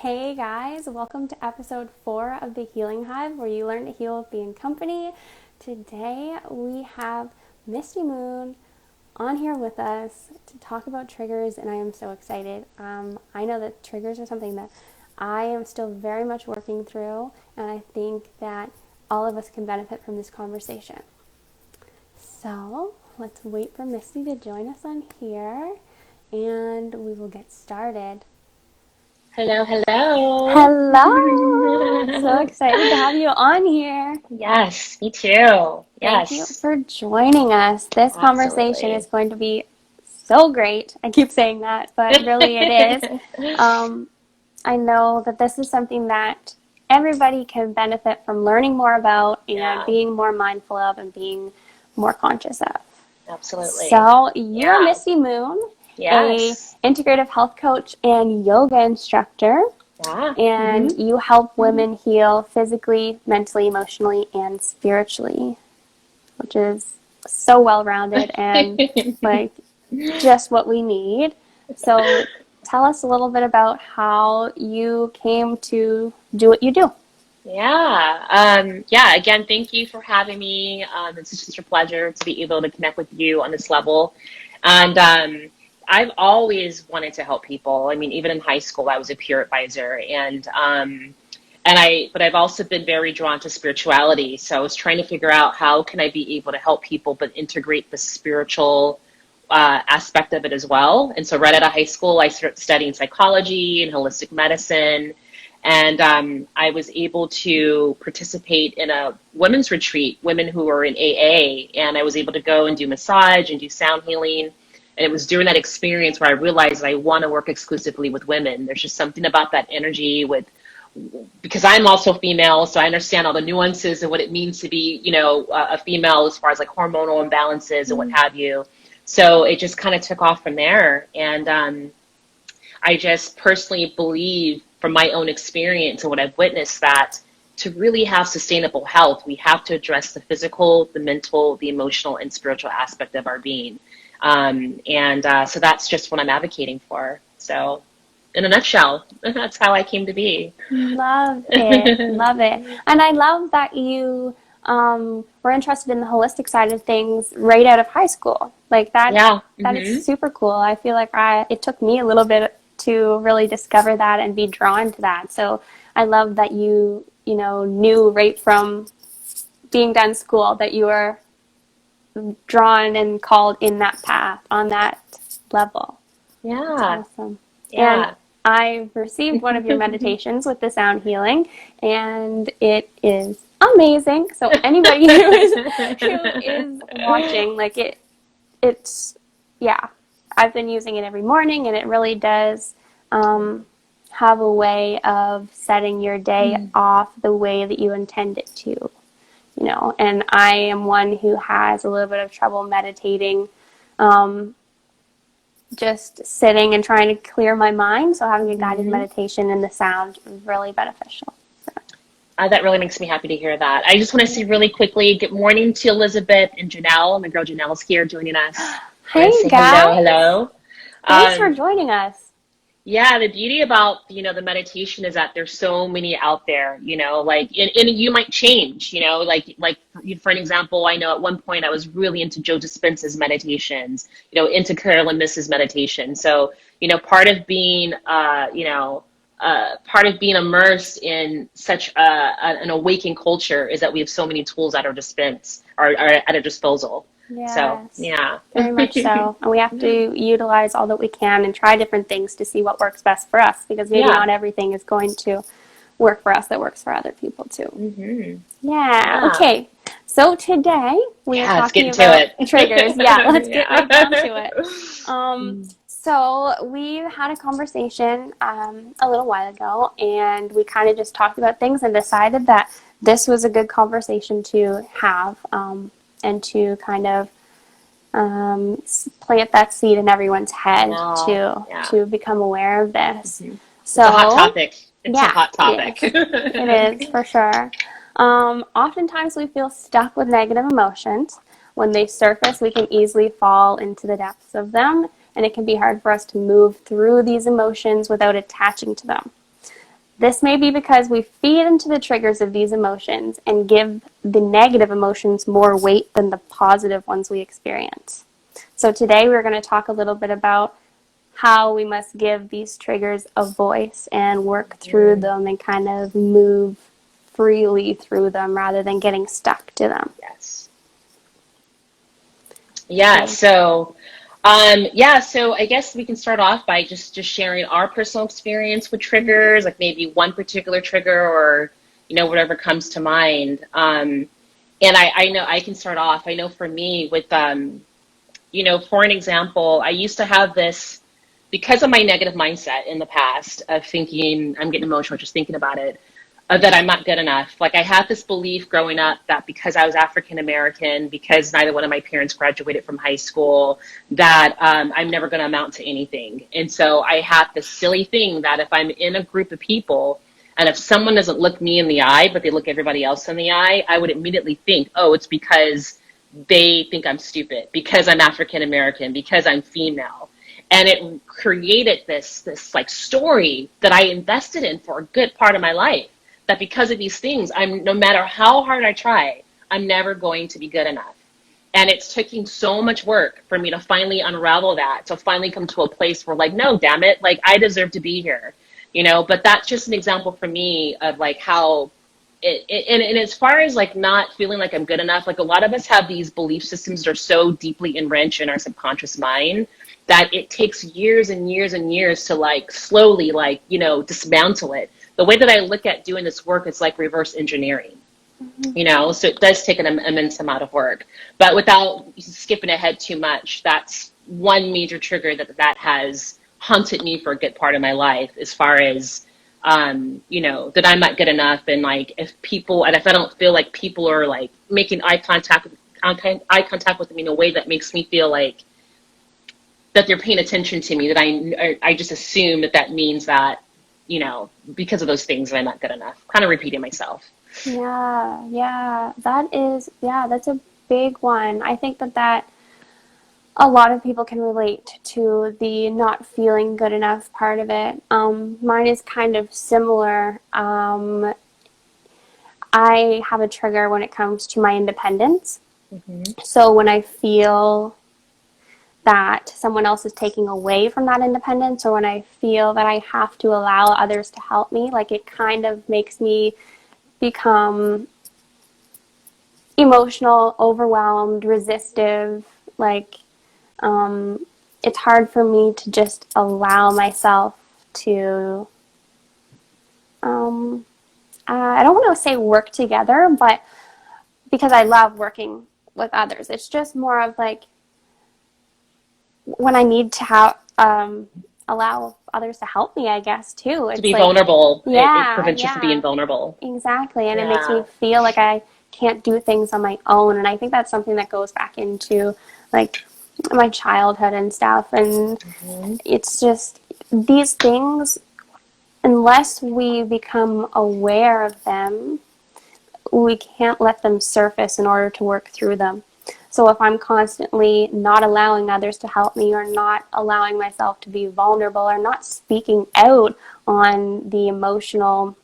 Hey guys, welcome to episode 4 of the Healing Hive, where you learn to heal with being company. Today we have MystyMoon on here with us to talk about triggers, and I am so excited. I know that triggers are something that I am still very much working through, and I think that all of us can benefit from this conversation. So let's wait for Misty to join us on here, and we will get started. Hello, hello. Hello! So excited to have you on here. Yes, me too. Thank you Yes, for joining us. This conversation is absolutely. going to be so great. I keep saying that, but really it is. Um, I know that this is something that everybody can benefit from learning more about and Yeah, being more mindful of and being more conscious of. absolutely. So you're Yeah, MystyMoon, a yes. integrative health coach and yoga instructor. Yeah. And you help women heal physically, mentally, emotionally, and spiritually, which is so well-rounded and like just what we need. So tell us a little bit about how you came to do what you do. Yeah. Again, thank you for having me. It's just a pleasure to be able to connect with you on this level. And I've always wanted to help people. I mean, even in high school, I was a peer advisor, but I've also been very drawn to spirituality. So I was trying to figure out how can I be able to help people, but integrate the spiritual aspect of it as well. And so right out of high school, I started studying psychology and holistic medicine. And I was able to participate in a women's retreat, women who were in AA, and I was able to go and do massage and do sound healing. And it was during that experience where I realized that I want to work exclusively with women. There's just something about that energy because I'm also female, so I understand all the nuances and what it means to be, a female as far as like hormonal imbalances and what Mm. have you. So it just kind of took off from there. And I just personally believe from my own experience and what I've witnessed that to really have sustainable health, we have to address the physical, the mental, the emotional, and spiritual aspect of our being. So that's just what I'm advocating for. So, in a nutshell, that's how I came to be. Love it. Love it. And I love that you were interested in the holistic side of things right out of high school. Like Yeah. that is super cool. I feel like it took me a little bit to really discover that and be drawn to that. So I love that you knew right from being done school that you were drawn and called in that path on that level. That's Yeah. awesome. And Yeah. I've received one of your meditations with the sound healing, and it is amazing. So anybody who is watching, like it's yeah. I've been using it every morning, and it really does have a way of setting your day off the way that you intend it to. And I am one who has a little bit of trouble meditating. Just sitting and trying to clear my mind. So having a guided meditation and the sound is really beneficial. So, That really makes me happy to hear that. I just want to say really quickly, good morning to Elizabeth and Janelle. My girl Janelle's here joining us. I want to hey say hello, guys, hello. thanks for Um, joining us. yeah, the beauty about, the meditation is that there's so many out there, and you might change, for an example, I know at one point I was really into Joe Dispenza's meditations, into Carolyn Miss's meditation. So, part of being immersed in such an awakened culture is that we have so many tools at our are at our disposal. So, Yes, yeah. very much so. And we have to utilize all that we can and try different things to see what works best for us, because maybe Yeah. not everything is going to work for us that works for other people too. Yeah, Yeah. okay. So today we are Yeah, let's get talking into about it. triggers. Yeah, let's get right down to Yeah. it. So we had a conversation a little while ago, and we kind of just talked about things and decided that this was a good conversation to have, and to kind of plant that seed in everyone's head No, to yeah. to become aware of this. It's a hot So topic. It's a yeah, hot it topic. is. It is for sure. Oftentimes we feel stuck with negative emotions. When they surface, we can easily fall into the depths of them, and it can be hard for us to move through these emotions without attaching to them. This may be because we feed into the triggers of these emotions and give the negative emotions more weight than the positive ones we experience. So today we're going to talk a little bit about how we must give these triggers a voice and work through them and kind of move freely through them rather than getting stuck to them. Yes. Yeah. So I guess we can start off by just sharing our personal experience with triggers, like maybe one particular trigger or, whatever comes to mind. And I know I can start off. I know for me with, for an example, I used to have this, because of my negative mindset in the past of thinking, I'm getting emotional just thinking about it, that I'm not good enough. Like I had this belief growing up that because I was African American, because neither one of my parents graduated from high school, that I'm never going to amount to anything. And so I had this silly thing that if I'm in a group of people and if someone doesn't look me in the eye, but they look everybody else in the eye, I would immediately think, oh, it's because they think I'm stupid, because I'm African American, because I'm female. And it created this like story that I invested in for a good part of my life. That because of these things, no matter how hard I try, I'm never going to be good enough. And it's taking so much work for me to finally unravel that, to finally come to a place where like, no, damn it, like I deserve to be here, but that's just an example for me of like how and as far as like not feeling like I'm good enough, like a lot of us have these belief systems that are so deeply entrenched in our subconscious mind that it takes years and years and years to like slowly like, dismantle it. The way that I look at doing this work is like reverse engineering, so it does take an immense amount of work. But without skipping ahead too much, that's one major trigger that has haunted me for a good part of my life as far as, that I'm not good enough. And like, if I don't feel like people are like making eye contact with me in a way that makes me feel like that they're paying attention to me, that I just assume that means that, because of those things, that I'm not good enough. Kind of repeating myself. Yeah. That's a big one. I think that a lot of people can relate to the not feeling good enough part of it. Mine is kind of similar. I have a trigger when it comes to my independence. So when I feel that someone else is taking away from that independence, or when I feel that I have to allow others to help me, like it kind of makes me become emotional, overwhelmed, resistive, like it's hard for me to just allow myself to, I don't want to say work together, but because I love working with others. It's just more of like when I need to allow others to help me, I guess, too. It's to be like, vulnerable. Yeah, it prevents you from being vulnerable. Exactly. And it makes me feel like I can't do things on my own. And I think that's something that goes back into like my childhood and stuff. And it's just these things, unless we become aware of them, we can't let them surface in order to work through them. So if I'm constantly not allowing others to help me, or not allowing myself to be vulnerable, or not speaking out on the emotional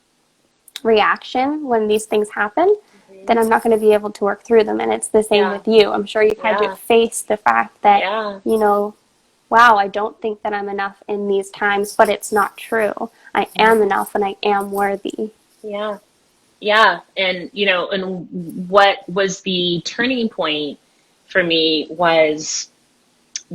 reaction when these things happen, then I'm not going to be able to work through them. And it's the same with you. I'm sure you've had to face the fact that, wow, I don't think that I'm enough in these times, but it's not true. I am enough and I am worthy. Yeah. And, and what was the turning point for me was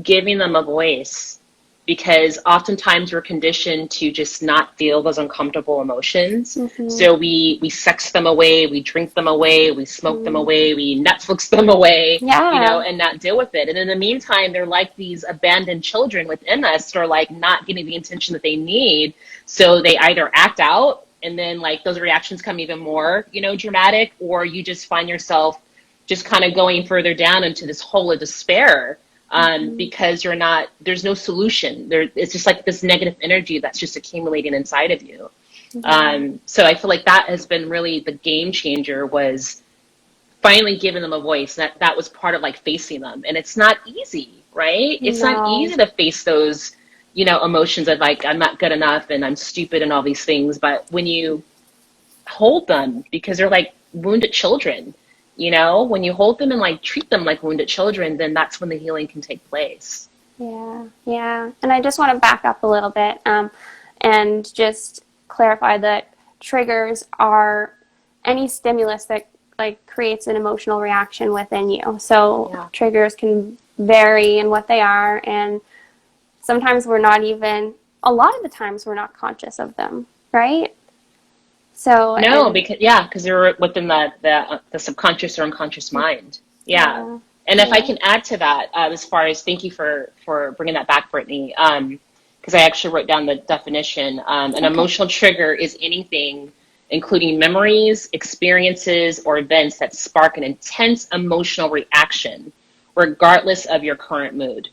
giving them a voice, because oftentimes we're conditioned to just not feel those uncomfortable emotions. So we sex them away, we drink them away, we smoke them away, we Netflix them away, and not deal with it. And in the meantime, they're like these abandoned children within us that are like not getting the attention that they need. So they either act out, and then like those reactions come even more, dramatic, or you just find yourself just kind of going further down into this hole of despair. Because there's no solution there. It's just like this negative energy that's just accumulating inside of you. So I feel like that has been really the game changer, was finally giving them a voice. That was part of like facing them. And it's not easy, right? It's not easy to face those emotions of like, I'm not good enough and I'm stupid and all these things. But when you hold them, because they're like wounded children, when you hold them and like treat them like wounded children, then that's when the healing can take place. Yeah, yeah. And I just want to back up a little bit and just clarify that triggers are any stimulus that like creates an emotional reaction within you. So Yeah. triggers can vary in what they are, and sometimes a lot of the times we're not conscious of them, right? So, No, and because you're within the subconscious or unconscious mind. Yeah. yeah, And if I yeah, can add to that, as far as thank you for bringing that back, Brittany, because I actually wrote down the definition. An okay. emotional trigger is anything, including memories, experiences, or events that spark an intense emotional reaction, regardless of your current mood.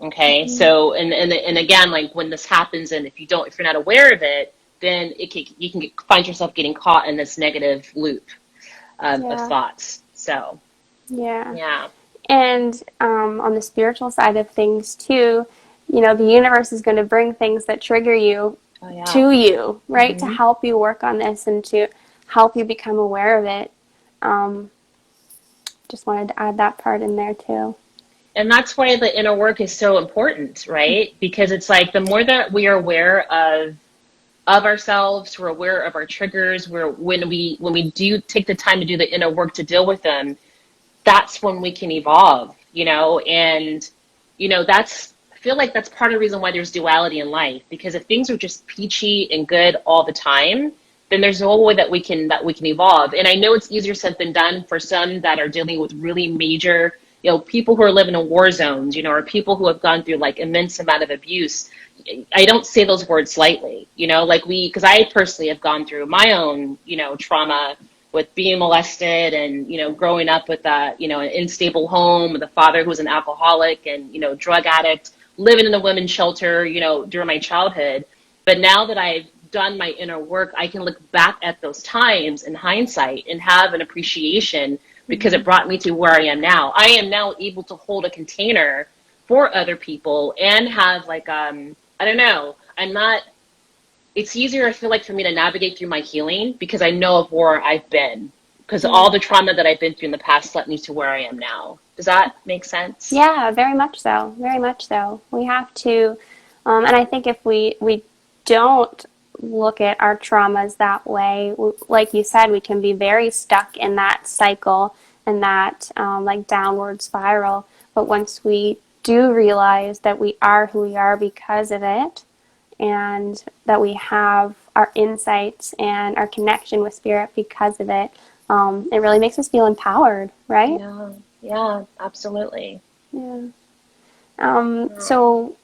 Okay, Mm-hmm. so and again, like when this happens, and if you're not aware of it, then you can find yourself getting caught in this negative loop of Yeah, thoughts. So yeah. yeah. And on the spiritual side of things too, the universe is going to bring things that trigger you Oh yeah. to you, right? To Hmm. help you work on this and to help you become aware of it. Um, just wanted to add that part in there too. And that's why the inner work is so important, right? Because it's like the more that we are aware of ourselves, we're aware of our triggers, when we do take the time to do the inner work to deal with them, that's when we can evolve, and I feel like that's part of the reason why there's duality in life, because if things are just peachy and good all the time, then there's no way that we can evolve. And I know it's easier said than done for some that are dealing with really major, people who are living in war zones, or people who have gone through like immense amount of abuse. I don't say those words lightly, because I personally have gone through my own, trauma with being molested and, growing up with an unstable home with a father who was an alcoholic and, drug addict, living in a women's shelter, during my childhood. But now that I've done my inner work, I can look back at those times in hindsight and have an appreciation because Mm-hmm. it brought me to where I am now. I am now able to hold a container for other people and have like, I don't know, it's easier, I feel like, for me to navigate through my healing because I know of where I've been. Because all Yeah. the trauma that I've been through in the past led me to where I am now. Does that make sense? Yeah, very much so. Very much so. We have to, and I think if we don't look at our traumas that way, like you said, we can be very stuck in that cycle and that like downward spiral. But once we do realize that we are who we are because of it, and that we have our insights and our connection with spirit because of it, it really makes us feel empowered, right? Yeah, yeah, absolutely. Yeah. Yeah. So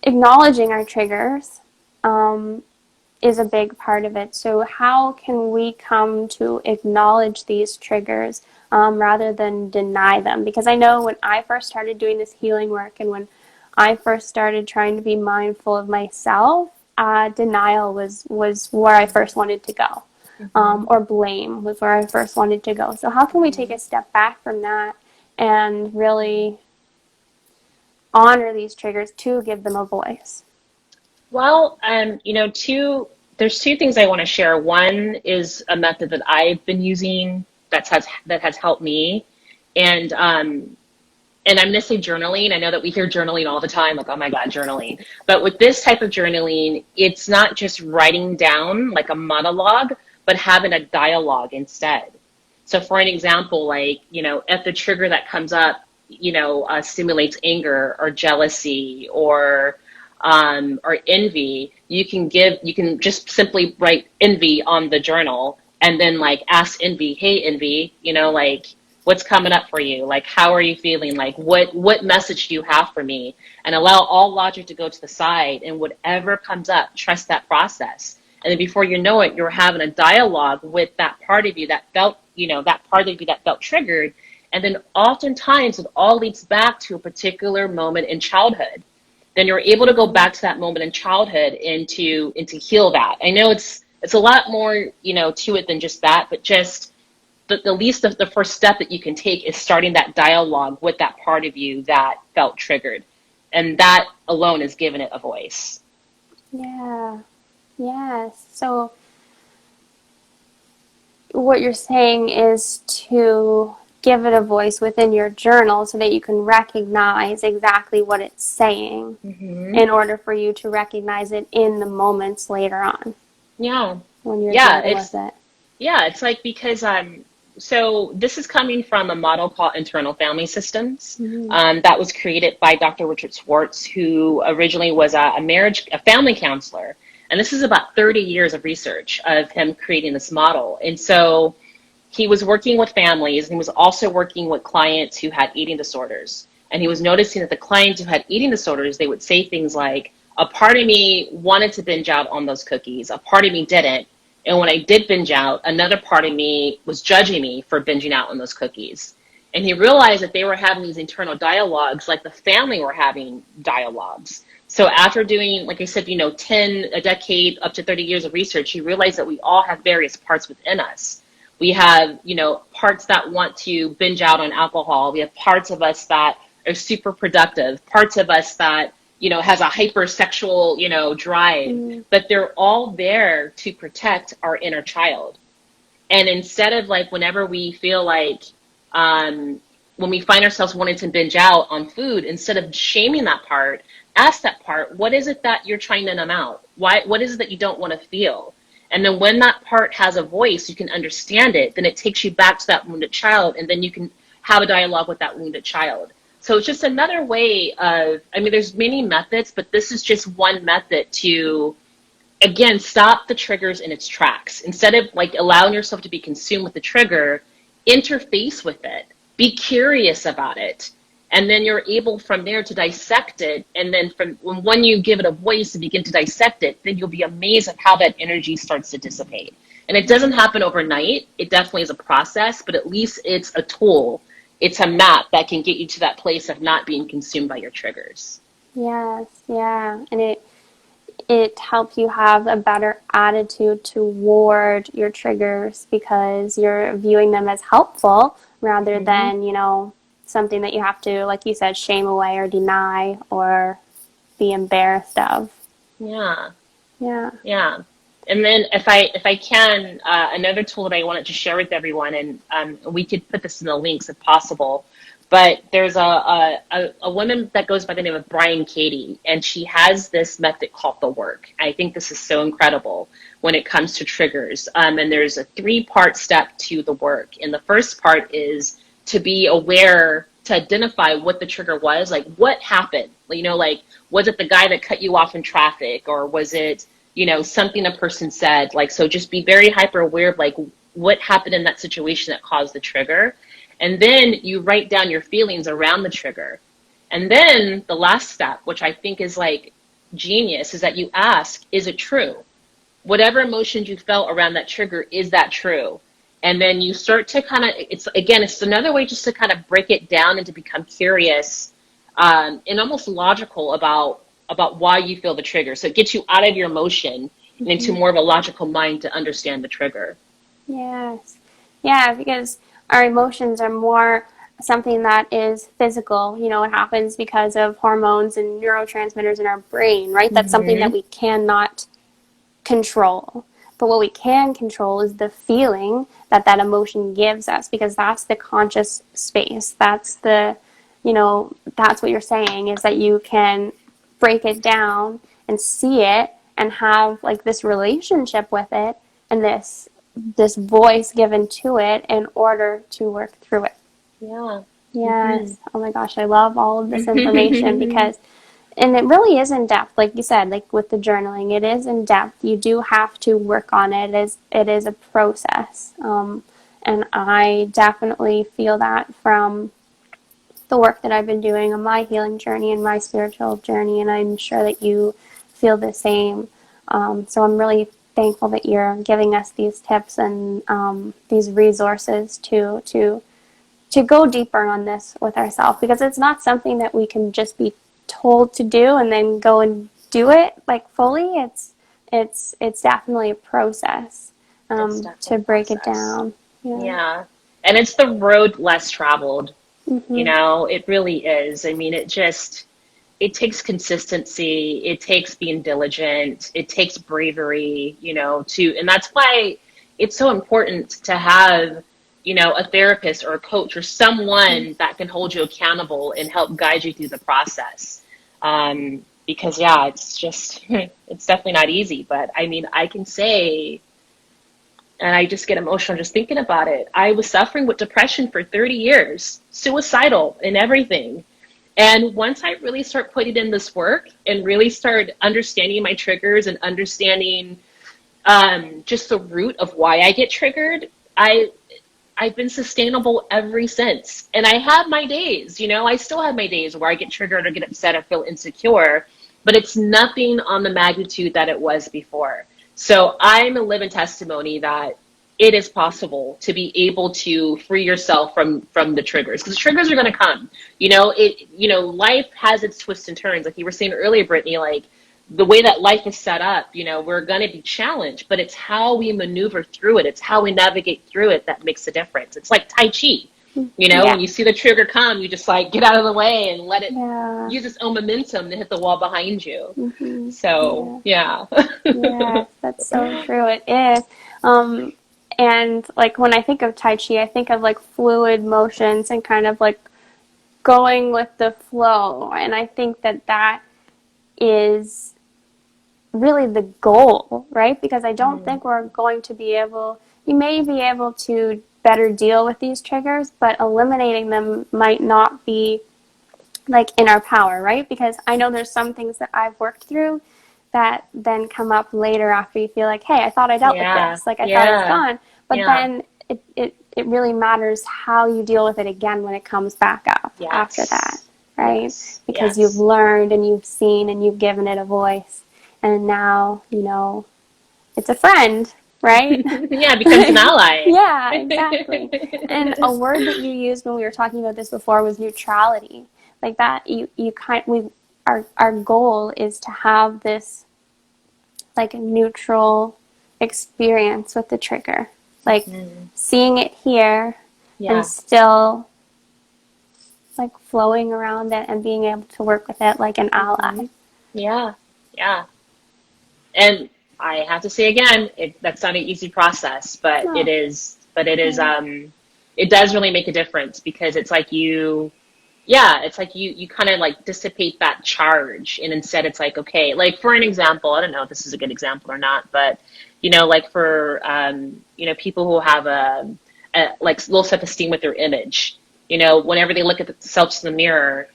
acknowledging our triggers is a big part of it. So how can we come to acknowledge these triggers rather than deny them? Because I know when I first started doing this healing work and when I first started trying to be mindful of myself, denial was where I first wanted to go. Mm-hmm. Or blame was where I first wanted to go. So how can we take Mm-hmm. a step back from that and really honor these triggers to give them a voice? Well, there's two things I want to share. One is a method that I've been using that has helped me, and I'm going to say journaling. I know that we hear journaling all the time, like, oh my God, journaling. But with this type of journaling, it's not just writing down like a monologue, but having a dialogue instead. So for an example, like, if the trigger that comes up, stimulates anger or jealousy or envy, you can just simply write envy on the journal and then like ask envy, hey envy, like what's coming up for you? Like, how are you feeling? Like, what message do you have for me? And allow all logic to go to the side, and whatever comes up, trust that process. And then before you know it, you're having a dialogue with that part of you that felt, that part of you that felt triggered. And then oftentimes it all leads back to a particular moment in childhood. Then you're able to go Mm-hmm. back to that moment in childhood and to heal that. I know it's a lot more, to it than just that, but just the least of the first step that you can take is starting that dialogue with that part of you that felt triggered. And that alone is giving it a voice. Yeah. Yes. So what you're saying is to give it a voice within your journal so that you can recognize exactly what it's saying in order for you to recognize it in the moments later on Yeah. when you're Yeah, dealing with it. it's like because so this is coming from a model called internal family systems that was created by Dr. Richard Schwartz, who originally was a family counselor. And this is about 30 years of research of him creating this model. And so he was working with families, and he was also working with clients who had eating disorders. And he was noticing that the clients who had eating disorders, they would say things like, a part of me wanted to binge out on those cookies. A part of me didn't. And when I did binge out, another part of me was judging me for binging out on those cookies. And he realized that they were having these internal dialogues like the family were having dialogues. So after doing, like I said, 10, a decade, up to 30 years of research, he realized that we all have various parts within us. We have, parts that want to binge out on alcohol. We have parts of us that are super productive, parts of us that, has a hypersexual, drive, but they're all there to protect our inner child. And instead of like, whenever we feel like, when we find ourselves wanting to binge out on food, instead of shaming that part, ask that part, what is it that you're trying to numb out? What is it that you don't want to feel? And then when that part has a voice, you can understand it, then it takes you back to that wounded child, and then you can have a dialogue with that wounded child. So it's just another way of, there's many methods, but this is just one method to, again, stop the triggers in its tracks. Instead of like allowing yourself to be consumed with the trigger, interface with it, be curious about it. And then you're able from there to dissect it. And then when you give it a voice and begin to dissect it, then you'll be amazed at how that energy starts to dissipate. And it doesn't happen overnight. It definitely is a process, but at least it's a tool. It's a map that can get you to that place of not being consumed by your triggers. Yes, yeah. And it helps you have a better attitude toward your triggers because you're viewing them as helpful rather than, something that you have to, like you said, shame away or deny or be embarrassed of. Yeah. Yeah. Yeah. And then if I can, another tool that I wanted to share with everyone, and we could put this in the links if possible, but there's a woman that goes by the name of Brian Katie, and she has this method called The Work. I think this is so incredible when it comes to triggers. And there's a 3-part step to the work. And the first part is to be aware, to identify what the trigger was, like what happened. Like, was it the guy that cut you off in traffic, or was it, something a person said? Like, so just be very hyper aware of like what happened in that situation that caused the trigger. And then you write down your feelings around the trigger. And then the last step, which I think is like genius, is that you ask, is it true? Whatever emotions you felt around that trigger, is that true? And then you start to kind of, it's another way just to kind of break it down and to become curious and almost logical about why you feel the trigger. So it gets you out of your emotion and into more of a logical mind to understand the trigger. Yes. Yeah, because our emotions are more something that is physical. It happens because of hormones and neurotransmitters in our brain, right? That's something that we cannot control. But what we can control is the feeling that that emotion gives us, because that's the conscious space. That's the, that's what you're saying, is that you can break it down and see it and have like this relationship with it and this voice given to it in order to work through it. Yeah. Yes. Oh my gosh, I love all of this information because, and it really is in depth, like you said, like with the journaling, it is in depth. You do have to work on it. It is a process. And I definitely feel that from the work that I've been doing on my healing journey and my spiritual journey, and I'm sure that you feel the same. So I'm really thankful that you're giving us these tips and these resources to go deeper on this with ourselves, because it's not something that we can just be told to do and then go and do it like fully. It's definitely a process to break it down. Yeah. And it's the road less traveled. It really is. It just, it takes consistency, it takes being diligent, it takes bravery, and that's why it's so important to have, a therapist or a coach or someone that can hold you accountable and help guide you through the process. Because yeah, it's just, it's definitely not easy, but I mean, I can say, and I just get emotional just thinking about it. I was suffering with depression for 30 years, suicidal and everything. And once I really start putting in this work and really start understanding my triggers and understanding just the root of why I get triggered, I've been sustainable ever since. And I have my days, I still have my days where I get triggered or get upset or feel insecure, but it's nothing on the magnitude that it was before. So I'm a living testimony that it is possible to be able to free yourself from the triggers, because the triggers are going to come. Life has its twists and turns. Like you were saying earlier, Brittany, like the way that life is set up, we're going to be challenged, but it's how we maneuver through it. It's how we navigate through it that makes a difference. It's like Tai Chi. When you see the trigger come, you just like get out of the way and let it use its own momentum to hit the wall behind you. Mm-hmm. So, yeah. Yeah, that's so true. It is. And like when I think of Tai Chi, I think of like fluid motions and kind of like going with the flow. And I think that is really the goal, right? Because I don't think we're going to be able, you may be able to better deal with these triggers, but eliminating them might not be like in our power, right? Because I know there's some things that I've worked through that then come up later after you feel like, hey, I thought I dealt with this, like I thought it's gone. But then it really matters how you deal with it again when it comes back up after that, right? Because you've learned and you've seen and you've given it a voice. And now, it's a friend, right? It becomes an ally. Yeah, exactly. And a word that you used when we were talking about this before was neutrality. Like that, our goal is to have this like neutral experience with the trigger, like seeing it here and still like flowing around it and being able to work with it like an ally. Yeah. And I have to say again, that's not an easy process, but it is. But it is. It does really make a difference, because it's like you kind of like dissipate that charge, and instead it's like, okay, like for an example, I don't know if this is a good example or not, but like for people who have a like low self-esteem with their image, whenever they look at themselves in the mirror,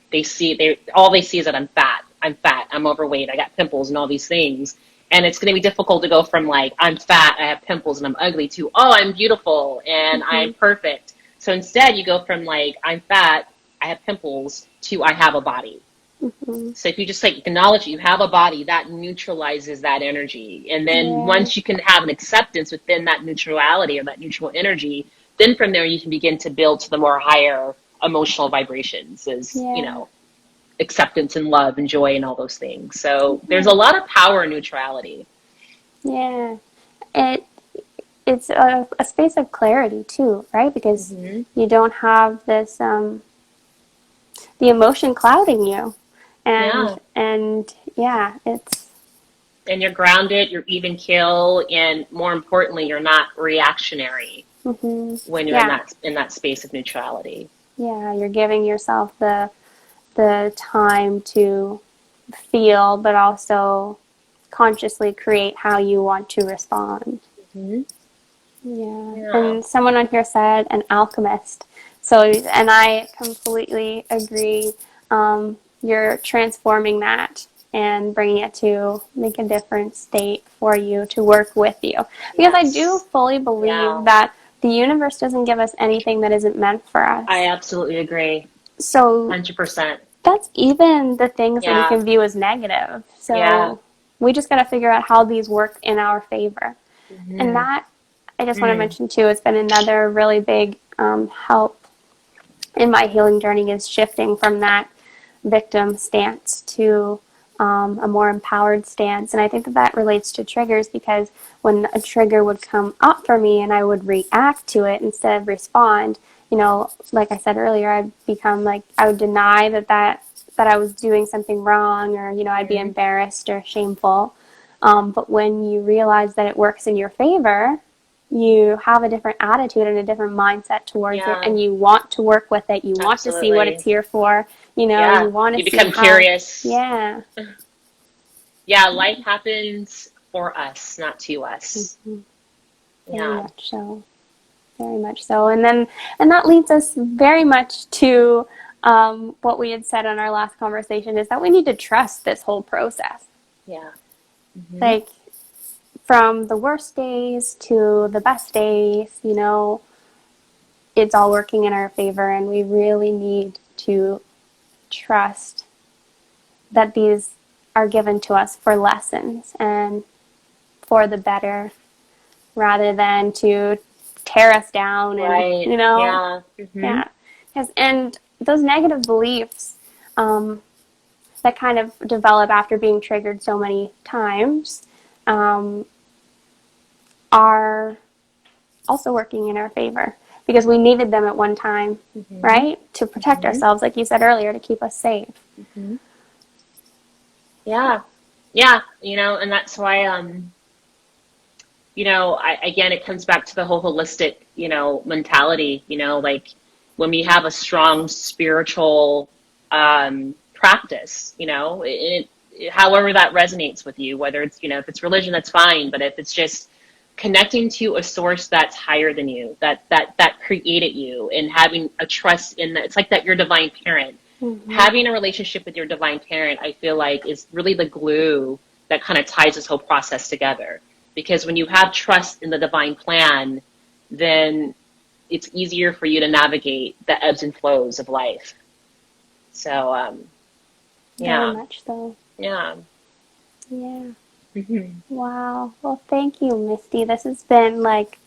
all they see is that I'm fat, I'm overweight, I got pimples and all these things. And it's going to be difficult to go from like, I'm fat, I have pimples and I'm ugly, to, oh, I'm beautiful and I'm perfect. So instead you go from like, I'm fat, I have pimples, to I have a body. So if you just like acknowledge you have a body, that neutralizes that energy. And then once you can have an acceptance within that neutrality or that neutral energy, then from there you can begin to build to the more higher emotional vibrations, as acceptance and love and joy and all those things. So there's a lot of power in neutrality. Yeah. It's a space of clarity too, right? Because you don't have this the emotion clouding you. And it's, and you're grounded, you're even keel, and more importantly, you're not reactionary when you're in that space of neutrality. Yeah, you're giving yourself the time to feel, but also consciously create how you want to respond. And someone on here said an alchemist. So, and I completely agree. You're transforming that and bringing it to make a different state for you, to work with you. Because I do fully believe that the universe doesn't give us anything that isn't meant for us. I absolutely agree. So 100%. That's even the things that we can view as negative. So we just got to figure out how these work in our favor. And that, I just want to mention too, it's been another really big help in my healing journey, is shifting from that victim stance to a more empowered stance. And I think that relates to triggers, because when a trigger would come up for me and I would react to it instead of respond, like I said earlier, I'd become like, I would deny that that I was doing something wrong, or, you know, I'd be embarrassed or shameful. But when you realize that it works in your favor, you have a different attitude and a different mindset towards it, and you want to work with it. You want to see what it's here for. You know, you want to You see become how, curious. Yeah. Yeah, life happens for us, not to us. Very much so. Very much so. And that leads us very much to what we had said on our last conversation, is that we need to trust this whole process. Yeah. Like, from the worst days to the best days, you know, it's all working in our favor, and we really need to trust that these are given to us for lessons and for the better, rather than to tear us down and, you know, and those negative beliefs that kind of develop after being triggered so many times are also working in our favor, because we needed them at one time, right? To protect ourselves, like you said earlier, to keep us safe. Yeah, you know, and that's why, you know, again, it comes back to the whole holistic, you know, mentality, you know, like when we have a strong spiritual practice, you know, however that resonates with you, whether it's, you know, if it's religion, that's fine, but if it's just connecting to a source that's higher than you, that created you, and having a trust in that, it's like that your divine parent. Having a relationship with your divine parent, I feel like, is really the glue that kind of ties this whole process together. Because when you have trust in the divine plan, then it's easier for you to navigate the ebbs and flows of life. So, Very much so. Yeah. Wow. Well, thank you, Misty. This has been, like,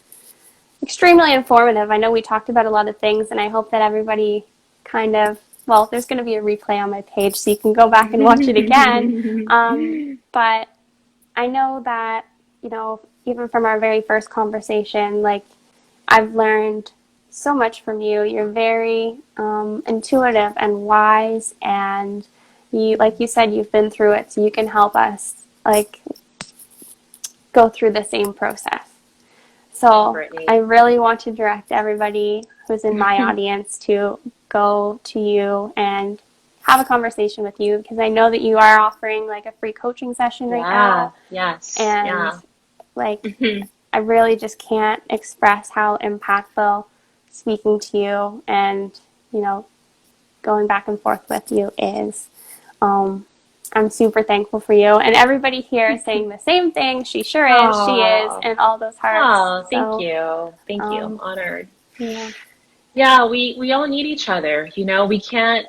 extremely informative. I know we talked about a lot of things, and I hope that everybody kind of, well, there's going to be a replay on my page, so you can go back and watch it again. But I know that, you know, even from our very first conversation, like, I've learned so much from you. You're very intuitive and wise, and you, like you said, you've been through it, so you can help us, like, go through the same process. So I really want to direct everybody who's in my audience to go to you and have a conversation with you, because I know that you are offering, like, a free coaching session right now. Yes. And like, I really just can't express how impactful speaking to you and, you know, going back and forth with you is. I'm super thankful for you. And everybody here is saying the same thing. She sure is. She is. And all those hearts. Oh, thank you. Thank you. I'm honored. Yeah. Yeah, we all need each other. You know, we can't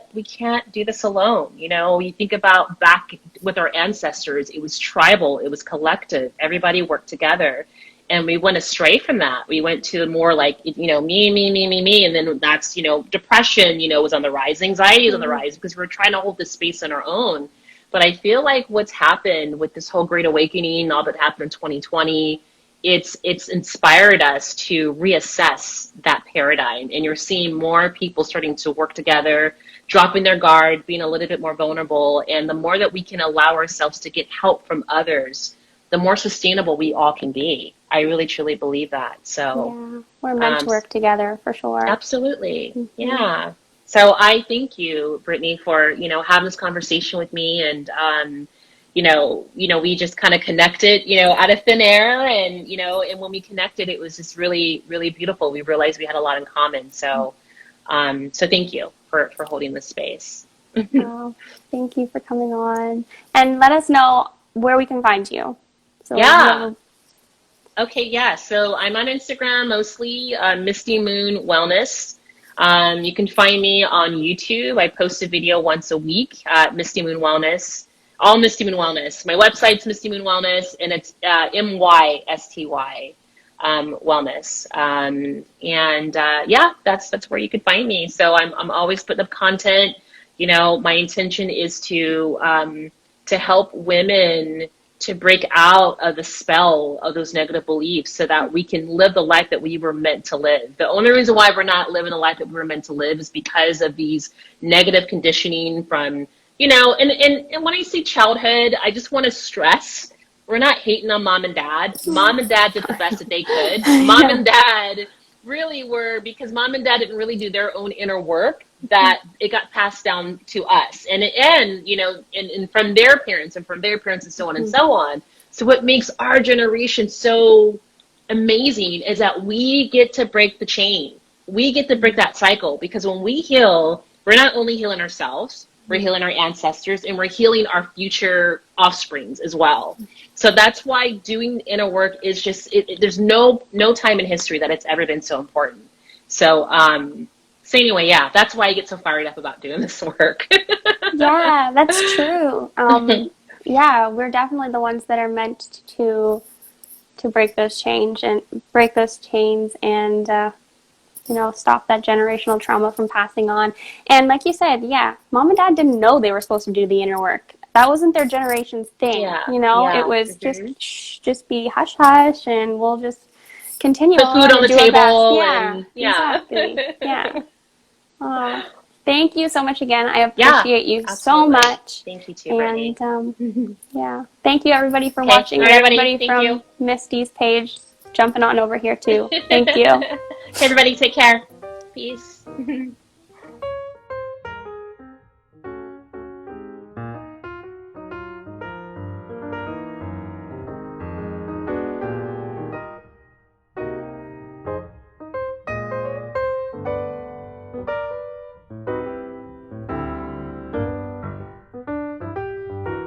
do this alone. You know, you think about back with our ancestors, it was tribal, it was collective. Everybody worked together. And we went astray from that. We went to more like, you know, me. And then that's, you know, depression, you know, was on the rise. Anxiety was on the rise, because we were trying to hold this space on our own. But I feel like what's happened with this whole Great Awakening, all that happened in 2020, it's inspired us to reassess that paradigm. And you're seeing more people starting to work together, dropping their guard, being a little bit more vulnerable. And the more that we can allow ourselves to get help from others, the more sustainable we all can be. I really, truly believe that. So yeah, we're meant to work together for sure. Absolutely. Yeah. So I thank you, Brittany, for, you know, having this conversation with me. And, you know, we just kind of connected, you know, out of thin air. And, you know, and when we connected, it was just really, really beautiful. We realized we had a lot in common. So, so thank you for holding this space. Oh, thank you for coming on. And let us know where we can find you. So Okay, yeah. So I'm on Instagram mostly, MystyMoon Wellness. You can find me on YouTube. I post a video once a week at MystyMoon Wellness. All MystyMoon Wellness. My website's MystyMoon Wellness, and it's MYSTY Wellness. Yeah, that's where you can find me. So I'm always putting up content. You know, my intention is to help women to break out of the spell of those negative beliefs, so that we can live the life that we were meant to live. The only reason why we're not living the life that we were meant to live is because of these negative conditioning from And when I say childhood, I just want to stress we're not hating on mom and dad. Mom and dad did the best that they could. Mom Yeah. and dad really were, because mom and dad didn't really do their own inner work, that it got passed down to us. And from their parents and from their parents and so on and so on. So what makes our generation so amazing is that we get to break the chain. We get to break that cycle, because when we heal, we're not only healing ourselves, we're healing our ancestors, and we're healing our future offsprings as well. So that's why doing inner work is just, there's no time in history that it's ever been so important. So anyway, yeah, that's why I get so fired up about doing this work. Yeah, that's true. Yeah, we're definitely the ones that are meant to break those chains and stop that generational trauma from passing on. And like you said, yeah, mom and dad didn't know they were supposed to do the inner work. That wasn't their generation's thing. Yeah, It yeah. was just shh, just be hush hush, and we'll just continue Put food on on and the do our best. table, Yeah, and yeah. exactly. Yeah. Oh, thank you so much again. I Yeah, appreciate you so absolutely. much. Thank you too, Brittany. And yeah, thank you everybody for Okay, watching, all and right, everybody. everybody Thank you. from Misty's page jumping on over here too. Thank you. Okay, everybody, take care. Peace.